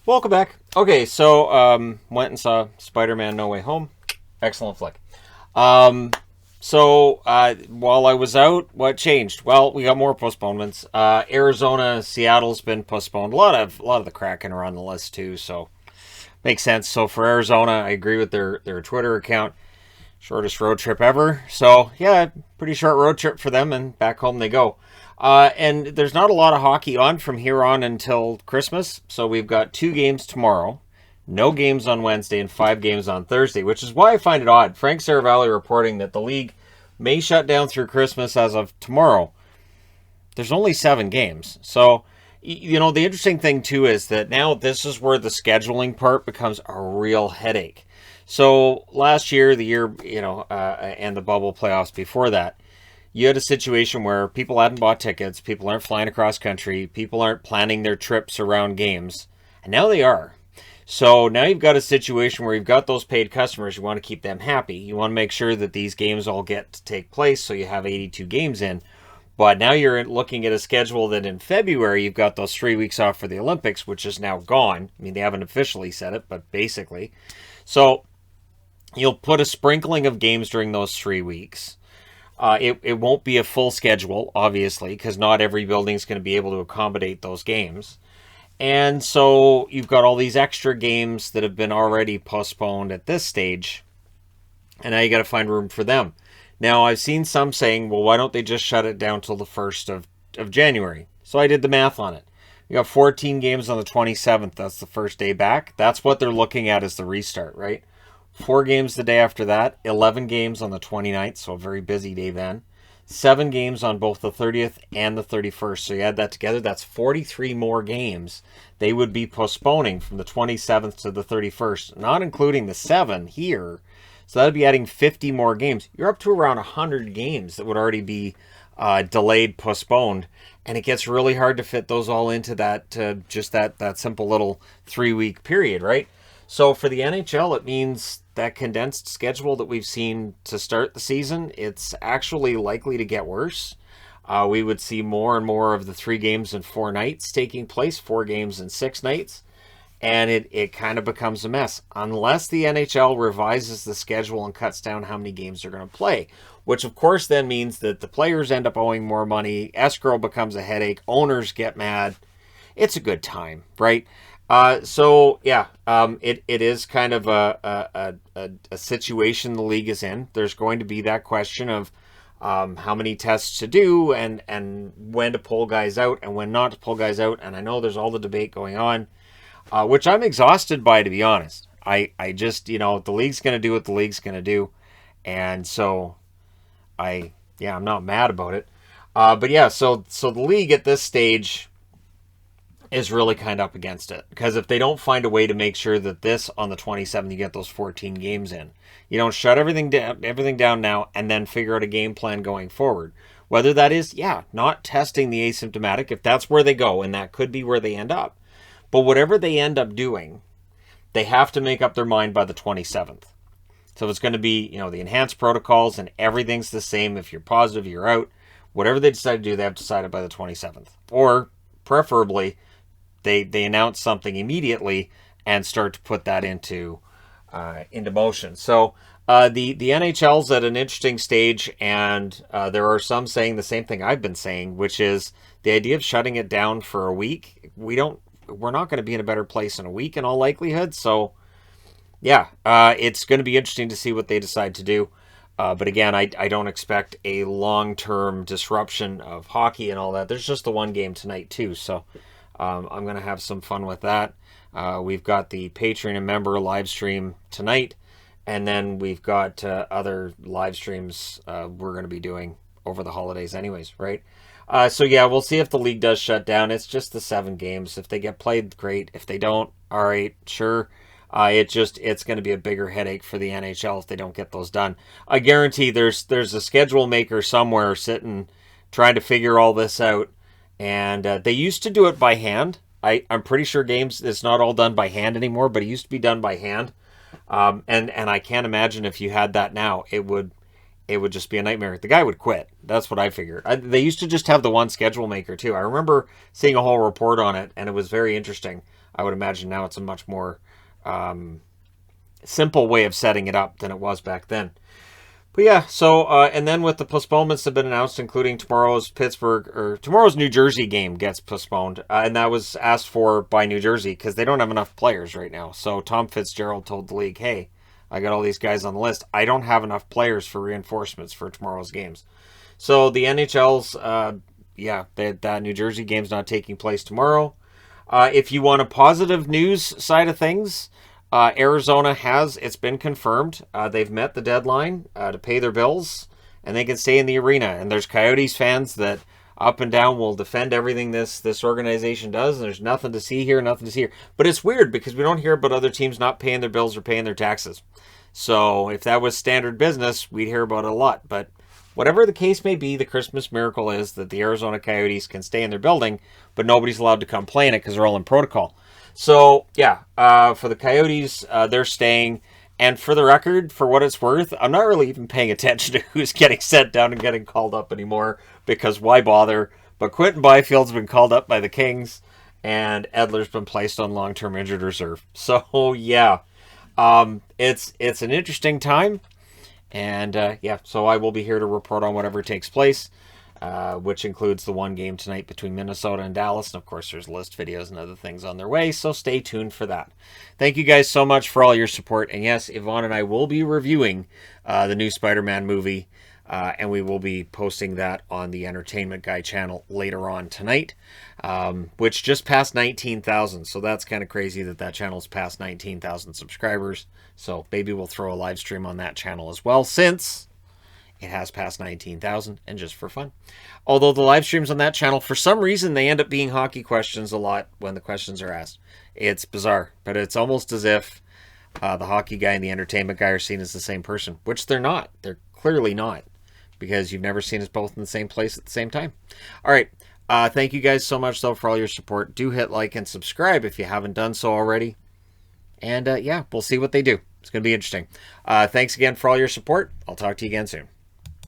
Welcome back. Okay, so went and saw Spider-Man: No Way Home. Excellent flick. Um, while I was out, what changed? Well, we got more postponements. Arizona, Seattle's been postponed. A lot of the Kraken are on the list too, so makes sense. So for Arizona, I agree with their Twitter account. Shortest road trip ever. So yeah, pretty short road trip for them, and back home they go. And there's not a lot of hockey on from here on until Christmas. So we've got 2 games tomorrow, no games on Wednesday, and 5 games on Thursday, which is why I find it odd. Frank Saravalli reporting that the league may shut down through Christmas as of tomorrow. There's only 7 games. So, the interesting thing too is that now this is where the scheduling part becomes a real headache. So last year, the year, and the bubble playoffs before that, you had a situation where people hadn't bought tickets, people aren't flying across country, people aren't planning their trips around games, and now they are. So now you've got a situation where you've got those paid customers, you want to keep them happy. You want to make sure that these games all get to take place so you have 82 games in. But now you're looking at a schedule that in February you've got those 3 weeks off for the Olympics, which is now gone. I mean, they haven't officially said it, but basically. So you'll put a sprinkling of games during those 3 weeks. It won't be a full schedule, obviously, because not every building is going to be able to accommodate those games. And so you've got all these extra games that have been already postponed at this stage, and now you got to find room for them. Now, I've seen some saying, well, why don't they just shut it down till the 1st of January? So I did the math on it. You got 14 games on the 27th. That's the first day back. That's what they're looking at as the restart, right? 4 games the day after that, 11 games on the 29th, so a very busy day then. 7 games on both the 30th and the 31st. So you add that together, that's 43 more games they would be postponing from the 27th to the 31st, not including the 7 here. So that would be adding 50 more games. You're up to around 100 games that would already be delayed, postponed. And it gets really hard to fit those all into that simple little 3-week period, right? So for the NHL, it means that condensed schedule that we've seen to start the season, it's actually likely to get worse. We would see more and more of the 3 games in 4 nights taking place, 4 games in 6 nights, and it kind of becomes a mess unless the NHL revises the schedule and cuts down how many games they're going to play, which of course then means that the players end up owing more money, escrow becomes a headache, owners get mad. It's a good time, right? It is kind of a situation the league is in. There's going to be that question of how many tests to do and when to pull guys out and when not to pull guys out. And I know there's all the debate going on, which I'm exhausted by, to be honest. I just, the league's going to do what the league's going to do. And so I'm not mad about it. So the league at this stage is really kind of up against it, because if they don't find a way to make sure that this on the 27th you get those 14 games in, you don't shut everything down now and then figure out a game plan going forward, whether that is not testing the asymptomatic, if that's where they go, and that could be where they end up, but whatever they end up doing, they have to make up their mind by the 27th. So if it's going to be the enhanced protocols and everything's the same, if you're positive you're out, whatever they decide to do, they have to decide it by the 27th, or preferably they announce something immediately and start to put that into motion. So the NHL's at an interesting stage, and there are some saying the same thing I've been saying, which is the idea of shutting it down for a week. We're not going to be in a better place in a week in all likelihood. So it's going to be interesting to see what they decide to do. But again, I don't expect a long-term disruption of hockey and all that. There's just the one game tonight too, so I'm going to have some fun with that. We've got the Patreon and member live stream tonight, and then we've got other live streams we're going to be doing over the holidays anyways, right? We'll see if the league does shut down. It's just the 7 games. If they get played, great. If they don't, all right, sure. It's going to be a bigger headache for the NHL if they don't get those done. I guarantee there's a schedule maker somewhere sitting trying to figure all this out. And they used to do it by hand. I'm pretty sure games, it's not all done by hand anymore, but it used to be done by hand. And I can't imagine if you had that now, it would it would just be a nightmare. The guy would quit. That's what I figure. They used to just have the one schedule maker too. I remember seeing a whole report on it, and it was very interesting. I would imagine now it's a much more simple way of setting it up than it was back then. But yeah, so and then with the postponements that have been announced, including tomorrow's New Jersey game gets postponed, and that was asked for by New Jersey because they don't have enough players right now. So Tom Fitzgerald told the league, "Hey, I got all these guys on the list. I don't have enough players for reinforcements for tomorrow's games." So the NHL's, that New Jersey game's not taking place tomorrow. If you want a positive news side of things, Arizona it's been confirmed. They've met the deadline to pay their bills, and they can stay in the arena. And there's Coyotes fans that up and down will defend everything this organization does. And there's nothing to see here, nothing to see here. But it's weird because we don't hear about other teams not paying their bills or paying their taxes. So if that was standard business, we'd hear about it a lot. But whatever the case may be, the Christmas miracle is that the Arizona Coyotes can stay in their building, but nobody's allowed to come play in it because they're all in protocol. So, for the Coyotes, they're staying. And for the record, for what it's worth, I'm not really even paying attention to who's getting sent down and getting called up anymore, because why bother? But Quentin Byfield's been called up by the Kings, and Edler's been placed on long-term injured reserve. So, yeah, it's an interesting time. And, so I will be here to report on whatever takes place. Which includes the one game tonight between Minnesota and Dallas. And of course, there's list videos and other things on their way, so stay tuned for that. Thank you guys so much for all your support. And yes, Yvonne and I will be reviewing the new Spider-Man movie, and we will be posting that on the Entertainment Guy channel later on tonight, which just passed 19,000. So that's kind of crazy that channel's past 19,000 subscribers. So maybe we'll throw a live stream on that channel as well, since it has passed 19,000, and just for fun. Although the live streams on that channel, for some reason, they end up being hockey questions a lot when the questions are asked. It's bizarre, but it's almost as if the hockey guy and the entertainment guy are seen as the same person, which they're not. They're clearly not, because you've never seen us both in the same place at the same time. All right. Thank you guys so much, though, for all your support. Do hit like and subscribe if you haven't done so already. And, we'll see what they do. It's going to be interesting. Thanks again for all your support. I'll talk to you again soon.